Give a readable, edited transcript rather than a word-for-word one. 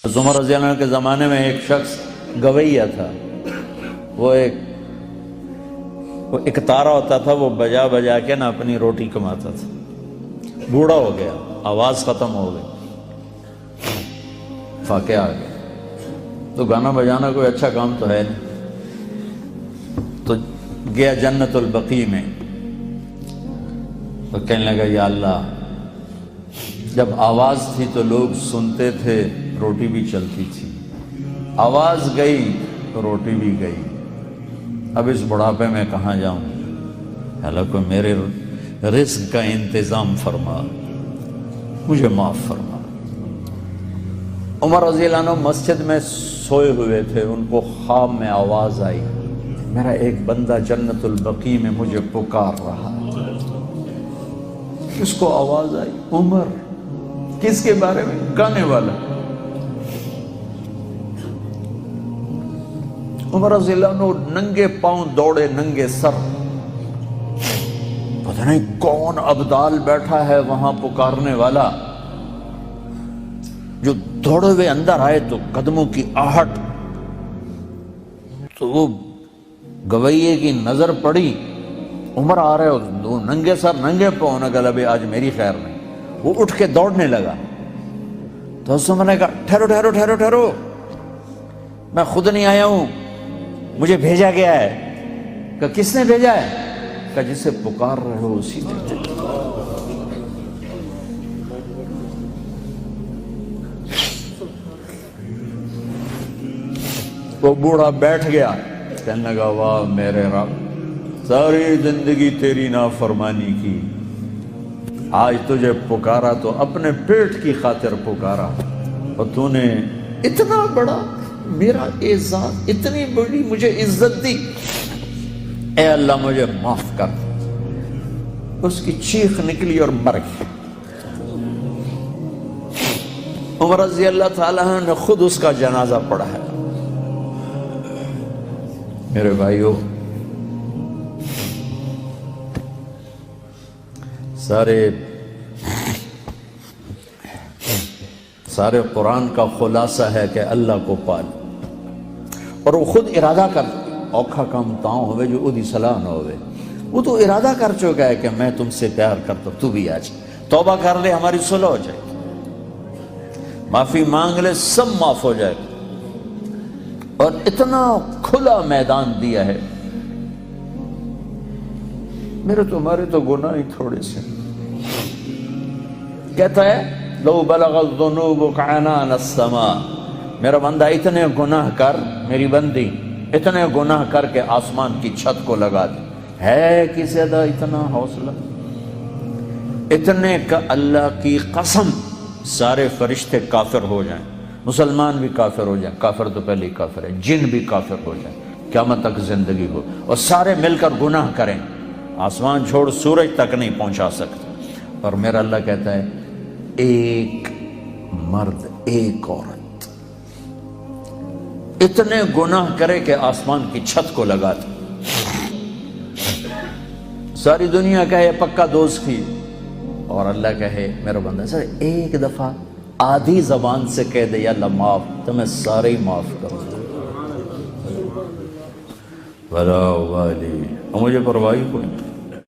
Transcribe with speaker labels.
Speaker 1: عمر رضی اللہ عنہ کے زمانے میں ایک شخص گویہ تھا. وہ ایک تارا ہوتا تھا، وہ بجا بجا کے نا اپنی روٹی کماتا تھا. بوڑھا ہو گیا، آواز ختم ہو گئی، فاقے آ گیا. تو گانا بجانا کوئی اچھا کام تو ہے نہیں. تو گیا جنت البقیع میں، تو کہنے لگا یا اللہ، جب آواز تھی تو لوگ سنتے تھے، روٹی بھی چلتی تھی. آواز گئی تو روٹی بھی گئی. اب اس بڑھاپے میں کہاں جاؤں؟ اللہ کو میرے رزق کا انتظام فرما، مجھے معاف فرما. عمر رضی اللہ عنہ مسجد میں سوئے ہوئے تھے، ان کو خواب میں آواز آئی، میرا ایک بندہ جنت البقیع میں مجھے پکار رہا. کس کو آواز آئی؟ عمر. کس کے بارے میں؟ گانے والا. عمر رضی اللہ عنہ ننگے پاؤں دوڑے، ننگے سر. پتہ نہیں کون ابدال بیٹھا ہے وہاں پکارنے والا. جو دوڑے ہوئے اندر آئے تو قدموں کی آہٹ، تو وہ گویے کی نظر پڑی. عمر آ رہے ہو، ننگے سر ننگے پاؤں. نہ گلا بھی آج میری خیر نہیں. وہ اٹھ کے دوڑنے لگا. تو اس نے کہا ٹھہرو ٹھہرو ٹھہرو ٹھہرو، میں خود نہیں آیا ہوں، مجھے بھیجا گیا ہے. کہ کس نے بھیجا ہے؟ کہ جسے پکار رہے ہو اسی نے. وہ بوڑھا بیٹھ گیا، کہنے لگا واہ میرے رب، ساری زندگی تیری نافرمانی کی، آج تجھے پکارا تو اپنے پیٹ کی خاطر پکارا، اور تو نے اتنا بڑا میرا اعزاز، اتنی بڑی مجھے عزت دی. اے اللہ مجھے معاف کر. اس کی چیخ نکلی اور مر گئی. عمر رضی اللہ تعالیٰ نے خود اس کا جنازہ پڑھا ہے. میرے بھائیو، سارے قرآن کا خلاصہ ہے کہ اللہ کو پال. اور وہ خود ارادہ کر، اوکھا کام تاؤں ہوئے جو ادھی صلاح نہ ہوئے. وہ تو ارادہ کر چکا ہے کہ میں تم سے پیار کرتا ہوں، تو بھی آ جائے، توبہ کر لے، ہماری صلح ہو جائے، معافی مانگ لے، سب معاف ہو جائے. اور اتنا کھلا میدان دیا ہے. میرے تمہارے تو گناہ ہی تھوڑے سے. کہتا ہے لو بلغ الذنوب عنان السماء، میرا بندہ اتنے گناہ کر، میری بندی اتنے گناہ کر کے آسمان کی چھت کو لگا دے. ہے کسی دا اتنا حوصلہ؟ اتنے کا اللہ کی قسم سارے فرشتے کافر ہو جائیں، مسلمان بھی کافر ہو جائیں، کافر تو پہلے ہی کافر ہے، جن بھی کافر ہو جائیں، قیامت تک زندگی ہو، اور سارے مل کر گناہ کریں، آسمان چھوڑ سورج تک نہیں پہنچا سکتے. اور میرا اللہ کہتا ہے ایک مرد ایک عورت اتنے گناہ کرے کہ آسمان کی چھت کو لگا دے. ساری دنیا کہے پکا دوست تھی، اور اللہ کہے میرا بندہ سر ایک دفعہ آدھی زبان سے کہہ دے یا اللہ معاف، تو میں سارے ہی معاف کروں. ولا والی، اور مجھے پرواہ کوئی نہیں.